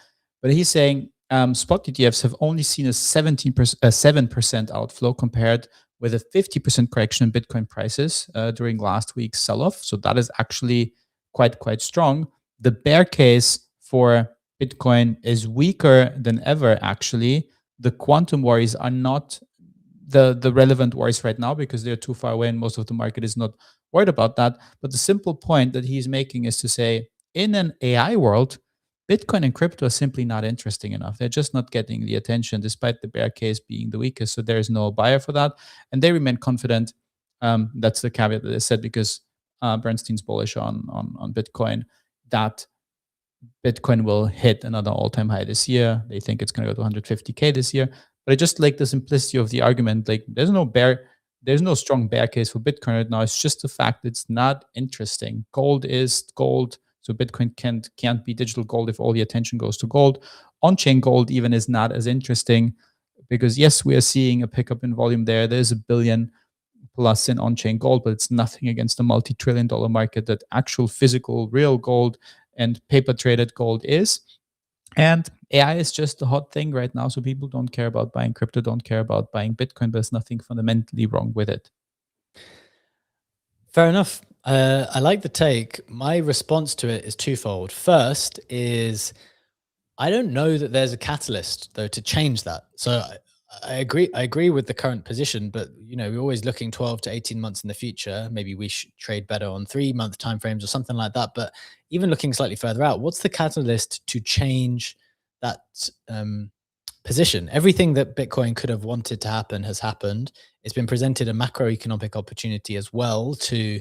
But he's saying spot ETFs have only seen a 7% outflow compared with a 50% correction in Bitcoin prices during last week's sell-off. So that is actually quite strong. The bear case for Bitcoin is weaker than ever, actually. The quantum worries are not the relevant worries right now because they're too far away and most of the market is not worried about that. But the simple point that he's making is to say, in an AI world, Bitcoin and crypto are simply not interesting enough. They're just not getting the attention despite the bear case being the weakest. So there is no buyer for that. And they remain confident. That's the caveat that I said because Bernstein's bullish on Bitcoin, that Bitcoin will hit another all-time high this year. They think it's going to go to 150K this year. But I just like the simplicity of the argument. Like there's no strong bear case for Bitcoin right now. It's just the fact it's not interesting. Gold is gold. So Bitcoin can't be digital gold if all the attention goes to gold. On-chain gold even is not as interesting because yes, we are seeing a pickup in volume there. There's $1 billion plus in on-chain gold, but it's nothing against the multi-trillion-dollar market that actual physical real gold and paper traded gold is. And AI is just a hot thing right now. So people don't care about buying crypto, don't care about buying Bitcoin, but there's nothing fundamentally wrong with it. Fair enough. I like the take. My response to it is twofold. First is I don't know that there's a catalyst though to change that. So I agree with the current position, but we're always looking 12 to 18 months in the future. Maybe we should trade better on 3-month timeframes or something like that. But even looking slightly further out, what's the catalyst to change that position? Everything that Bitcoin could have wanted to happen has happened. It's been presented a macroeconomic opportunity as well to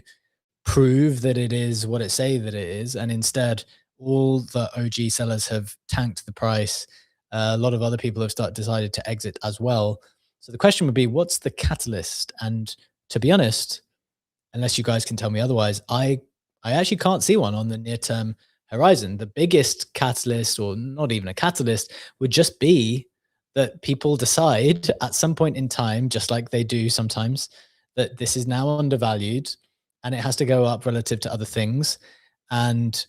prove that it is what it say that it is. And instead, all the OG sellers have tanked the price. A lot of other people have decided to exit as well. So the question would be, what's the catalyst? And to be honest, unless you guys can tell me otherwise, I actually can't see one on the near-term horizon. The biggest catalyst, or not even a catalyst, would just be that people decide at some point in time, just like they do sometimes, that this is now undervalued and it has to go up relative to other things. And,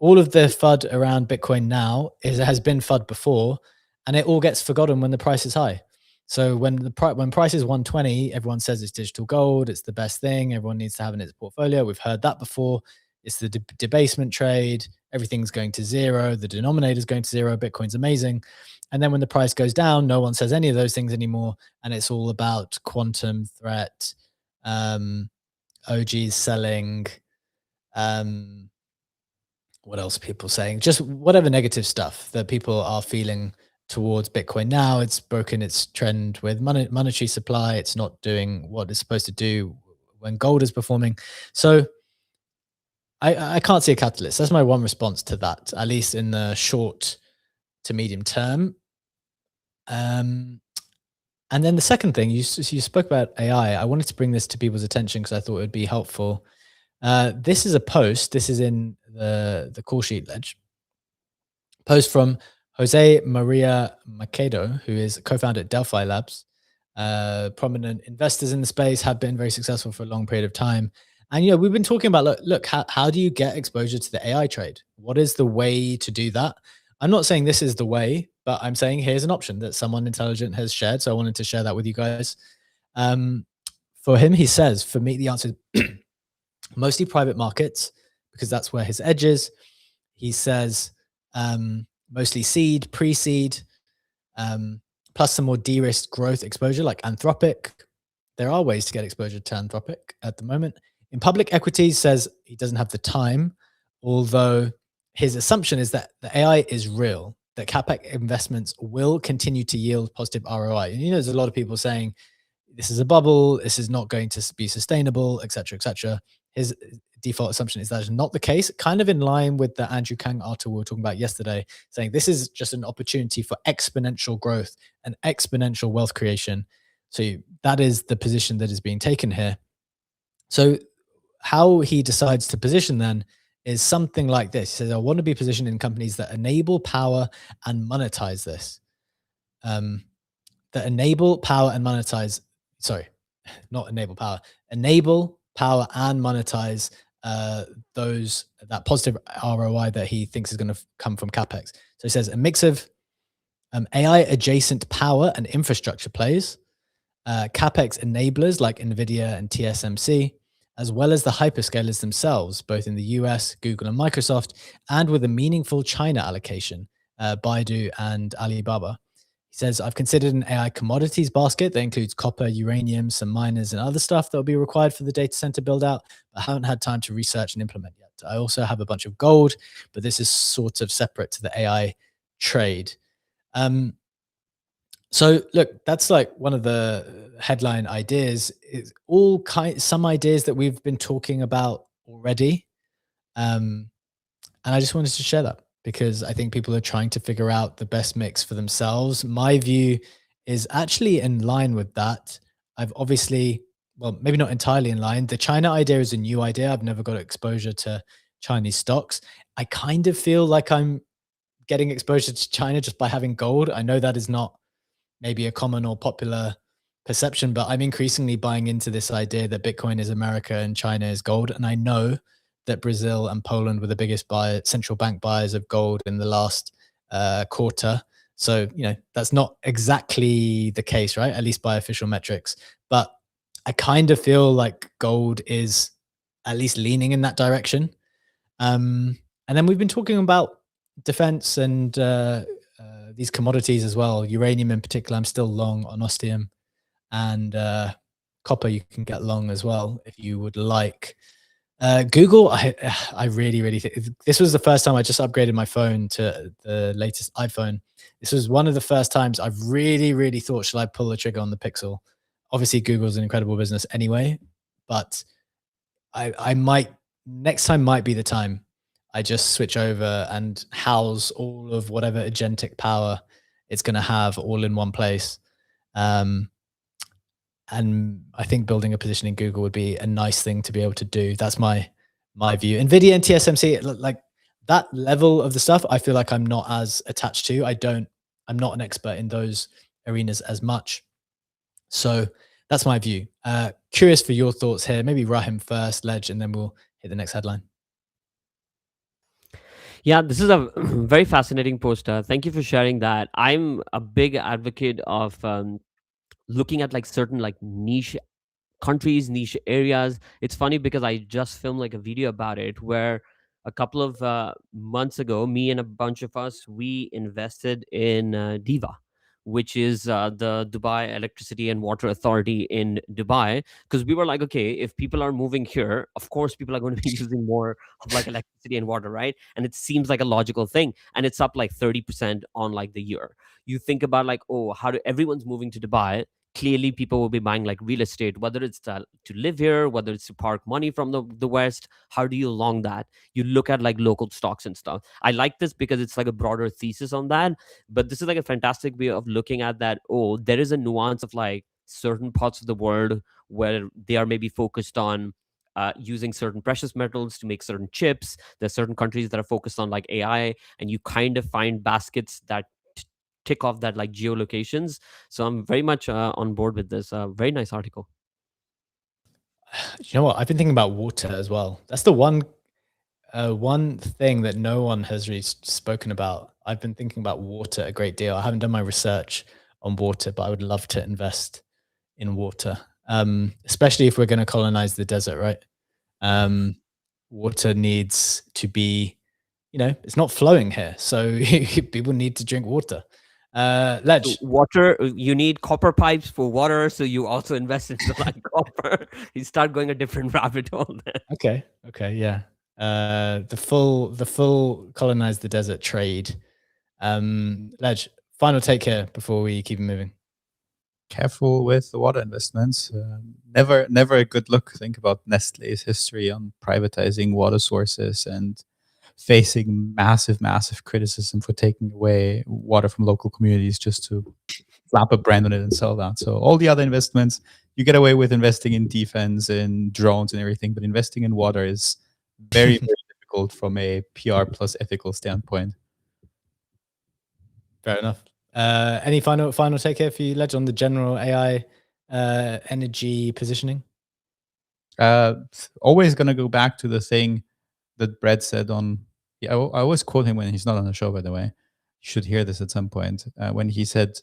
all of the FUD around Bitcoin now has been FUD before, and it all gets forgotten when the price is high. So when price is 120, everyone says it's digital gold, it's the best thing, everyone needs to have in its portfolio. We've heard that before. It's the debasement trade, everything's going to zero, the denominator's going to zero, Bitcoin's amazing. And then when the price goes down, no one says any of those things anymore, and it's all about quantum threat, OGs selling, what else are people saying? Just whatever negative stuff that people are feeling towards Bitcoin now. It's broken its trend with monetary supply. It's not doing what it's supposed to do when gold is performing. So I can't see a catalyst. That's my one response to that, at least in the short to medium term. And then the second thing, you spoke about AI. I wanted to bring this to people's attention because I thought it would be helpful. This is a post. This is in the call sheet ledge. Post from Jose Maria Macedo, who is co-founder at Delphi Labs. Prominent investors in the space, have been very successful for a long period of time. And we've been talking about, look, how do you get exposure to the AI trade? What is the way to do that? I'm not saying this is the way, but I'm saying here's an option that someone intelligent has shared. So I wanted to share that with you guys. For him, he says, for me, the answer is mostly private markets, because that's where his edge is. He says mostly seed, pre-seed, plus some more de-risked growth exposure like Anthropic. There are ways to get exposure to Anthropic at the moment. In public equities, says he doesn't have the time, although his assumption is that the AI is real, that CapEx investments will continue to yield positive ROI. And there's a lot of people saying this is a bubble, this is not going to be sustainable, et cetera, et cetera. His default assumption is that is not the case, kind of in line with the Andrew Kang article we were talking about yesterday, saying this is just an opportunity for exponential growth and exponential wealth creation. So that is the position that is being taken here. So how he decides to position then is something like this. He says, I want to be positioned in companies that enable, power, and monetize this. that enable, power, and monetize. Sorry, not enable power. Enable, power, and monetize that positive ROI that he thinks is going to come from CapEx. So he says a mix of AI adjacent power and infrastructure plays, CapEx enablers like NVIDIA and TSMC, as well as the hyperscalers themselves, both in the US, Google, and Microsoft, and with a meaningful China allocation, Baidu and Alibaba. He says, I've considered an AI commodities basket that includes copper, uranium, some miners, and other stuff that will be required for the data center build out, but I haven't had time to research and implement yet. I also have a bunch of gold, but this is sort of separate to the AI trade. So look, that's like one of the headline ideas. Is some ideas that we've been talking about already, and I just wanted to share that because I think people are trying to figure out the best mix for themselves. My view is actually in line with that. I've obviously, well, maybe not entirely in line. The China idea is a new idea. I've never got exposure to Chinese stocks. I kind of feel like I'm getting exposure to China just by having gold. I know that is not maybe a common or popular perception, but I'm increasingly buying into this idea that Bitcoin is America and China is gold. And I know that Brazil and Poland were the biggest central bank buyers of gold in the last quarter. So, that's not exactly the case, right? At least by official metrics. But I kind of feel like gold is at least leaning in that direction. And then we've been talking about defense and these commodities as well. Uranium in particular, I'm still long on ostium, and copper you can get long as well if you would like. Google, I really think this was the first time I just upgraded my phone to the latest iPhone. This was one of the first times I've really thought, should I pull the trigger on the Pixel? Obviously, Google's an incredible business anyway, but I might, next time might be the time I just switch over and house all of whatever agentic power it's going to have all in one place. And I think building a position in Google would be a nice thing to be able to do. That's my view. NVIDIA and TSMC, like that level of the stuff, I feel like I'm not as attached to. I'm not an expert in those arenas as much. So that's my view. Curious for your thoughts here. Maybe Rahim first, Ledge, and then we'll hit the next headline. Yeah, this is a very fascinating poster. Thank you for sharing that. I'm a big advocate of looking at like certain like niche countries, niche areas. It's funny because I just filmed like a video about it where a couple of months ago, me and a bunch of us, we invested in Diva, which is the Dubai Electricity and Water Authority in Dubai, because we were like, okay, if people are moving here, of course people are going to be using more of like electricity and water, right? And it seems like a logical thing, and it's up like 30% on like the year. You think about like, oh, how do everyone's moving to Dubai? Clearly people will be buying like real estate, whether it's to live here, whether it's to park money from the West. How do you long that? You look at like local stocks and stuff. I like this because it's like a broader thesis on that, but this is like a fantastic way of looking at that. Oh, there is a nuance of like certain parts of the world where they are maybe focused on using certain precious metals to make certain chips. There's certain countries that are focused on like AI, and you kind of find baskets that tick off that like geolocations. So I'm very much on board with this. Very nice article. You know what? I've been thinking about water as well. That's the one thing that no one has really spoken about. I've been thinking about water a great deal. I haven't done my research on water, but I would love to invest in water, especially if we're going to colonize the desert, right? Water needs to be, it's not flowing here. So people need to drink water. Ledge. Water, you need copper pipes for water, so you also invest into like copper. You start going a different rabbit hole there. Okay, yeah. The full colonize the desert trade. Ledge, final take here before we keep moving. Careful with the water investments. Never a good look. Think about Nestle's history on privatizing water sources and facing massive criticism for taking away water from local communities just to slap a brand on it and sell that. So all the other investments, you get away with investing in defense and drones and everything, but investing in water is very difficult from a PR plus ethical standpoint. Fair enough. Any final take here for you, Ledge, on the general AI energy positioning? Always gonna go back to the thing that Brad said on. Yeah, I always quote him when he's not on the show. By the way, you should hear this at some point. When he said,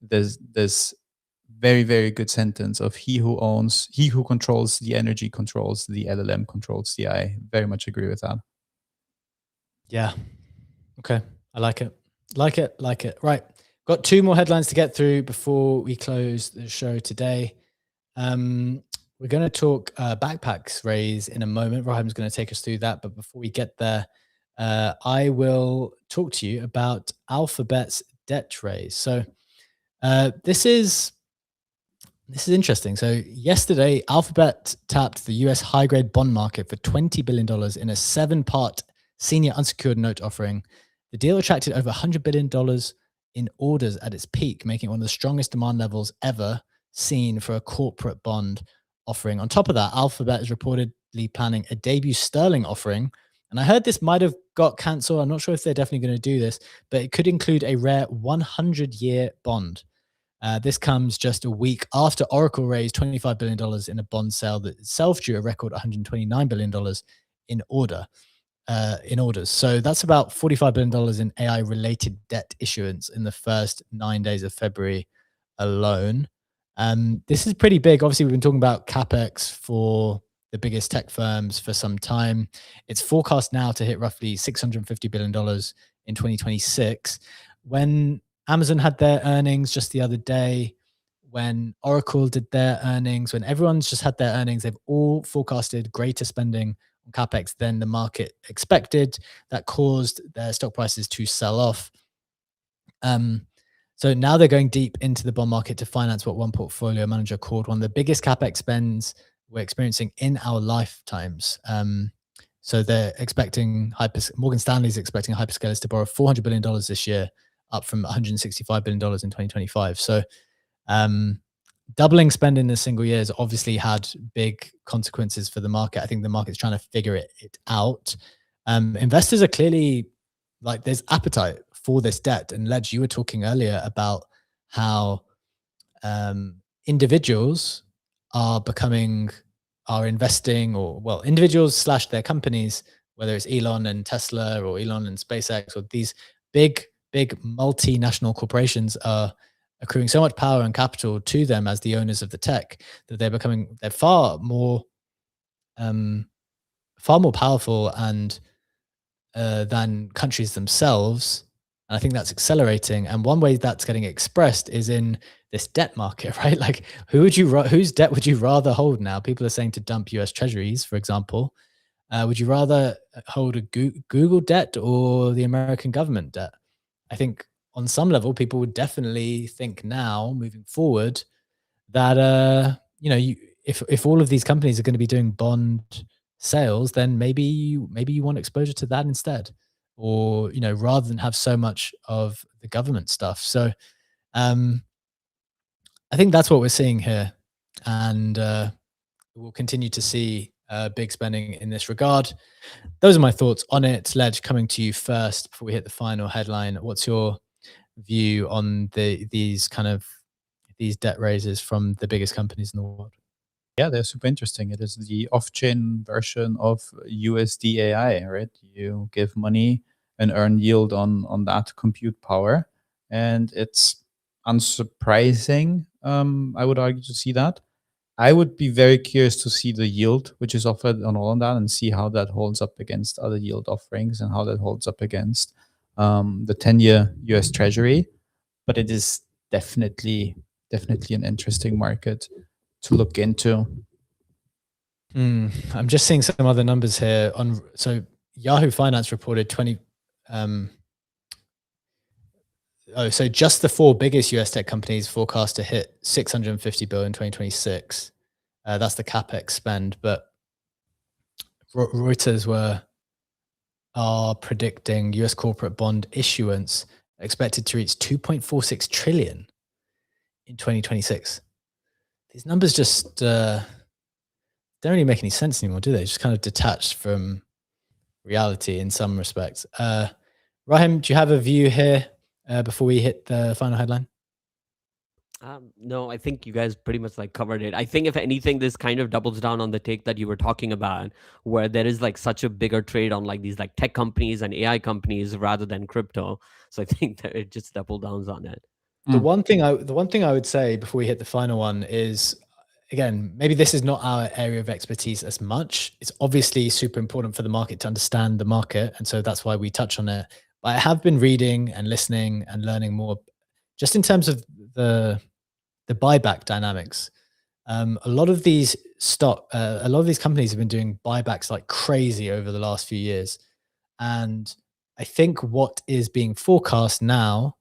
"There's this very very good sentence of he who controls the energy controls the LLM controls the AI." Very much agree with that. Yeah. Okay. I like it. Like it. Right. Got 2 more headlines to get through before we close the show today. We're going to talk Backpacks raise in a moment. Rahim's going to take us through that. But before we get there, I will talk to you about Alphabet's debt raise. So this is interesting. So yesterday, Alphabet tapped the US high-grade bond market for $20 billion in a 7-part senior unsecured note offering. The deal attracted over $100 billion in orders at its peak, making it one of the strongest demand levels ever seen for a corporate bond offering. On top of that, Alphabet is reportedly planning a debut sterling offering. And I heard this might have got cancelled. I'm not sure if they're definitely going to do this, but it could include a rare 100-year bond. This comes just a week after Oracle raised $25 billion in a bond sale that itself drew a record $129 billion in orders. So that's about $45 billion in AI-related debt issuance in the first 9 days of February alone. This is pretty big. Obviously, we've been talking about CapEx for the biggest tech firms for some time. It's forecast now to hit roughly $650 billion in 2026. When Amazon had their earnings just the other day, when Oracle did their earnings, when everyone's just had their earnings, they've all forecasted greater spending on CapEx than the market expected. That caused their stock prices to sell off. So now they're going deep into the bond market to finance what one portfolio manager called one of the biggest CapEx spends we're experiencing in our lifetimes. So they're expecting Morgan Stanley's expecting hyperscalers to borrow $400 billion this year, up from $165 billion in 2025. So doubling spending in a single year has obviously had big consequences for the market. I think the market's trying to figure it out. Investors are clearly like, there's appetite for this debt. And Ledge, you were talking earlier about how individuals are investing, or well, individuals / their companies, whether it's Elon and Tesla or Elon and SpaceX, or these big multinational corporations are accruing so much power and capital to them as the owners of the tech that they're far more powerful and than countries themselves. And I think that's accelerating. And one way that's getting expressed is in this debt market, right? Like, whose debt would you rather hold now? People are saying to dump US treasuries, for example. Would you rather hold a Google debt or the American government debt? I think on some level, people would definitely think now, moving forward, that if all of these companies are going to be doing bond sales, then maybe you want exposure to that instead, or rather than have so much of the government stuff. So I think that's what we're seeing here, and we'll continue to see big spending in this regard. Those are my thoughts on it. Ledge, coming to you first before we hit the final headline. What's your view on these debt raises from the biggest companies in the world? Yeah, they're super interesting. It is the off-chain version of USD AI, right? You give money and earn yield on that compute power, and it's unsurprising, I would argue, to see that. I would be very curious to see the yield which is offered on all of that, and see how that holds up against other yield offerings, and how that holds up against the 10-year US Treasury. But it is definitely an interesting market to look into. I'm just seeing some other numbers here. So Yahoo Finance reported 20. So just the 4 biggest US tech companies forecast to hit $650 billion in 2026. That's the CapEx spend, but Reuters are predicting US corporate bond issuance expected to reach 2.46 trillion in 2026. These numbers just don't really make any sense anymore, do they? Just kind of detached from reality in some respects. Rahim, do you have a view here before we hit the final headline? No, I think you guys pretty much like covered it. I think if anything, this kind of doubles down on the take that you were talking about, where there is like such a bigger trade on like these like tech companies and AI companies rather than crypto. So I think that it just double downs on it. The one thing I would say before we hit the final one is, again, maybe this is not our area of expertise as much. It's obviously super important for the market to understand the market, and so that's why we touch on it. But I have been reading and listening and learning more, just in terms of the buyback dynamics. A lot of these companies have been doing buybacks like crazy over the last few years, and I think what is being forecast now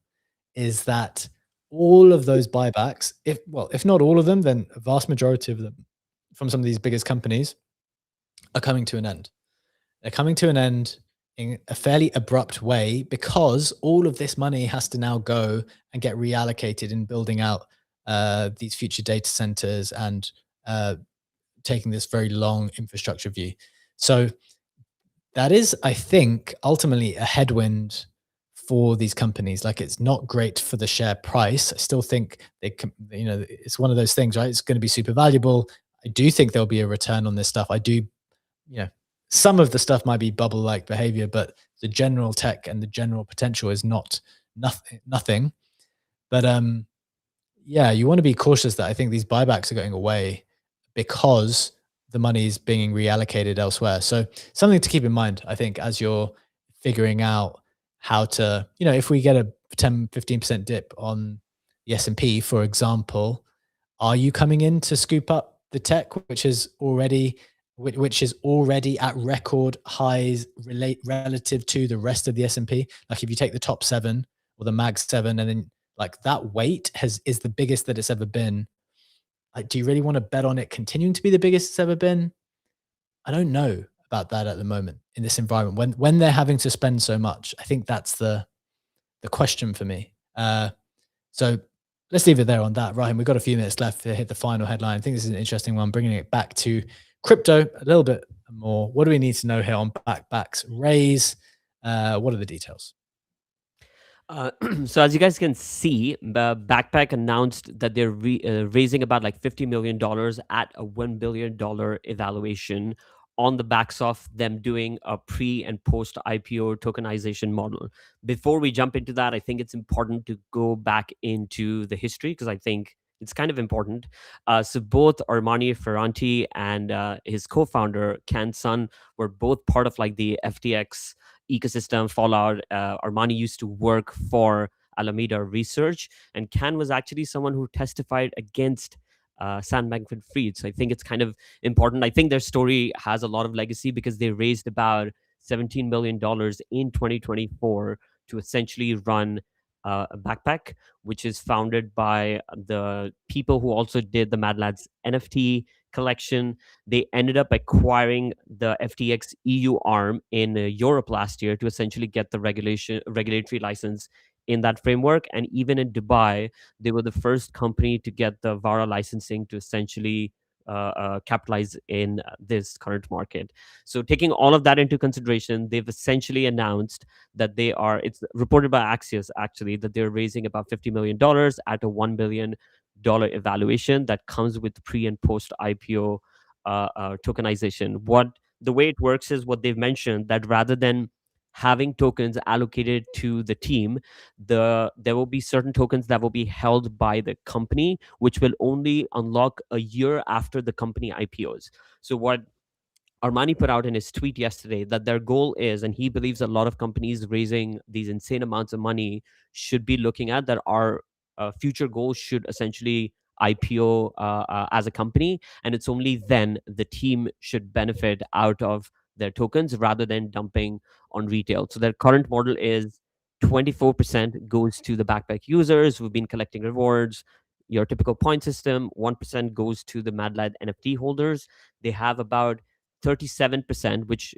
is that all of those buybacks, if not all of them, then a vast majority of them from some of these biggest companies are coming to an end. They're coming to an end in a fairly abrupt way because all of this money has to now go and get reallocated in building out these future data centers and taking this very long infrastructure view. So that is, I think, ultimately a headwind for these companies. Like, it's not great for the share price. I still think they can, it's one of those things, right? It's going to be super valuable. I do think there'll be a return on this stuff. I do, some of the stuff might be bubble-like behavior, but the general tech and the general potential is nothing. But yeah, you want to be cautious that I think these buybacks are going away because the money is being reallocated elsewhere. So something to keep in mind, I think, as you're figuring out how to, if we get a 10, 15% dip on the S&P, for example, are you coming in to scoop up the tech, which is already at record highs relative to the rest of the S&P? Like, if you take the top 7 or the Mag 7, and then like that weight is the biggest that it's ever been. Like, do you really want to bet on it continuing to be the biggest it's ever been? I don't know about that at the moment in this environment when they're having to spend so much. I think that's the question for me. So let's leave it there on that. Raheem, we've got a few minutes left to hit the final headline. I think this is an interesting one, bringing it back to crypto a little bit more. What do we need to know here on Buybacks raise? What are the details? So as you guys can see, Backpack announced that they're raising about like $50 million at a $1 billion evaluation on the backs of them doing a pre and post IPO tokenization model. Before we jump into that, I think it's important to go back into the history because I think it's kind of important. So both Armani Ferranti and his co-founder Ken Sun were both part of like the FTX ecosystem fallout. Armani used to work for Alameda Research, and Can was actually someone who testified against Sam Bankman-Fried. So I think it's kind of important. I think their story has a lot of legacy because they raised about $17 million in 2024 to essentially run a Backpack, which is founded by the people who also did the Mad Lads NFT collection. They ended up acquiring the FTX EU arm in Europe last year to essentially get the regulatory license in that framework. And even in Dubai, they were the first company to get the VARA licensing to essentially capitalize in this current market. So taking all of that into consideration, they've essentially announced that it's reported by Axios actually, that they're raising about $50 million at a $1 billion evaluation that comes with pre and post IPO tokenization. The way it works is what they've mentioned, that rather than having tokens allocated to the team, there will be certain tokens that will be held by the company, which will only unlock a year after the company IPOs. So what Armani put out in his tweet yesterday, that their goal is, and he believes a lot of companies raising these insane amounts of money should be looking at, that our future goals should essentially IPO as a company, and it's only then the team should benefit out of their tokens rather than dumping on retail. So their current model is 24% goes to the Backpack users who've been collecting rewards, your typical point system. 1% goes to the Mad Lad NFT holders. They have about 37%, which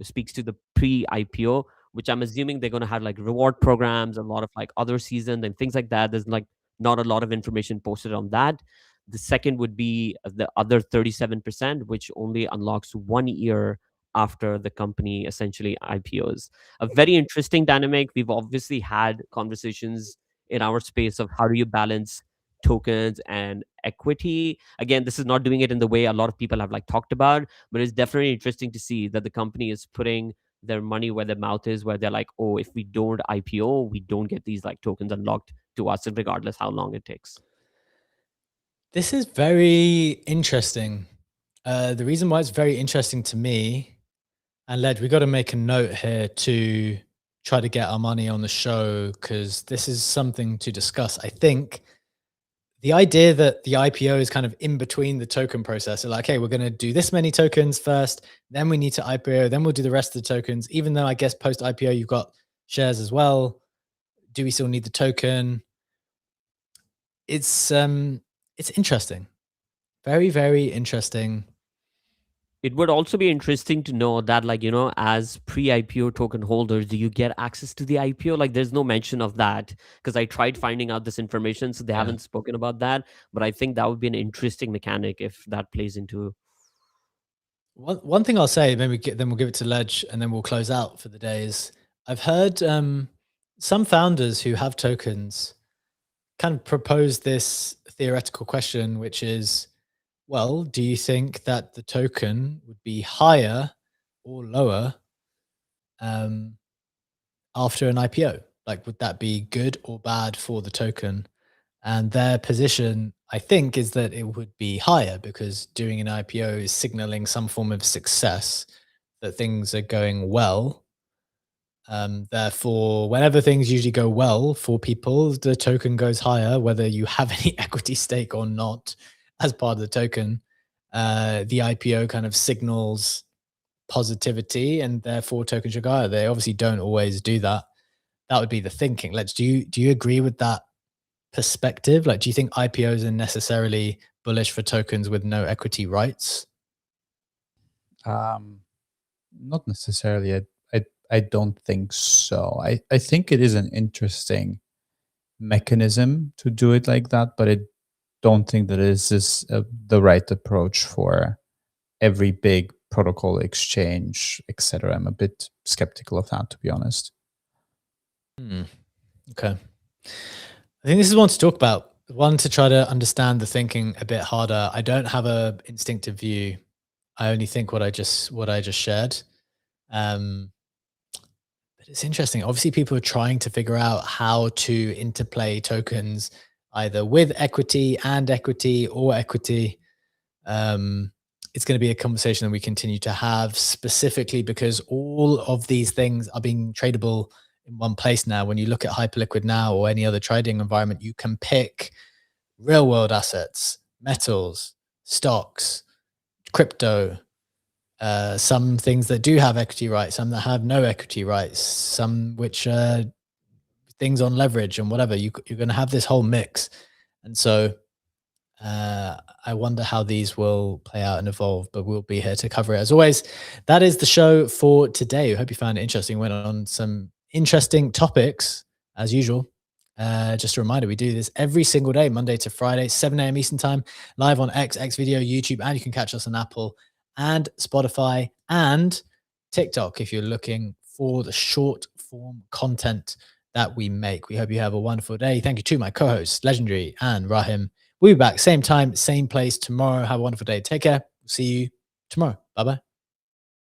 speaks to the pre-IPO, which I'm assuming they're going to have like reward programs, a lot of like other seasons and things like that. There's like not a lot of information posted on that. The second would be the other 37%, which only unlocks 1 year after the company essentially IPOs. A very interesting dynamic. We've obviously had conversations in our space of how do you balance tokens and equity. Again, this is not doing it in the way a lot of people have like talked about, but it's definitely interesting to see that the company is putting their money where their mouth is, where they're like, oh, if we don't IPO, we don't get these like tokens unlocked to us, regardless how long it takes. This is very interesting. The reason why it's very interesting to me, and Led, we got to make a note here to try to get our money on the show, because this is something to discuss. I think the idea that the IPO is kind of in between the token process. So like, hey, we're going to do this many tokens first, then we need to IPO, then we'll do the rest of the tokens. Even though I guess post IPO, you've got shares as well. Do we still need the token? It's interesting. Very, very interesting. It would also be interesting to know that, like, you know, as pre-IPO token holders, do you get access to the IPO? Like, there's no mention of that, because I tried finding out this information, so they haven't spoken about that. But I think that would be an interesting mechanic if that plays into. One thing I'll say, then we'll give it to Ledge, and then we'll close out for the day. Is I've heard some founders who have tokens kind of propose this theoretical question, which is, well, do you think that the token would be higher or lower after an IPO? Like, would that be good or bad for the token? And their position, I think, is that it would be higher, because doing an IPO is signaling some form of success, that things are going well. Therefore, whenever things usually go well for people, the token goes higher, whether you have any equity stake or not as part of the token. The IPO kind of signals positivity, and therefore tokens should go higher. They obviously don't always do that. That would be the thinking. Let's do you agree with that perspective? Like, do you think IPOs are necessarily bullish for tokens with no equity rights? Not necessarily. I don't think so. I think it is an interesting mechanism to do it like that, but I don't think that this is the right approach for every big protocol exchange, etc. I'm a bit skeptical of that, to be honest. Okay. I think this is one to talk about. One, to try to understand the thinking a bit harder. I don't have a instinctive view. I only think what I just shared. But it's interesting. Obviously, people are trying to figure out how to interplay tokens either with equity and equity or equity. It's going to be a conversation that we continue to have, specifically because all of these things are being tradable in one place now. When you look at Hyperliquid now or any other trading environment, you can pick real world assets, metals, stocks, crypto, some things that do have equity rights, some that have no equity rights, some which are things on leverage and whatever. You're going to have this whole mix. And so I wonder how these will play out and evolve, but we'll be here to cover it as always. That is the show for today. I hope you found it interesting. Went on some interesting topics as usual. Just a reminder, we do this every single day, Monday to Friday, 7 a.m. Eastern time, live on X Video, YouTube, and you can catch us on Apple and Spotify and TikTok if you're looking for the short form content that we make. We hope you have a wonderful day. Thank you to my co-hosts, Legendary and Rahim. We'll be back same time, same place tomorrow. Have a wonderful day. Take care. See you tomorrow. Bye-bye.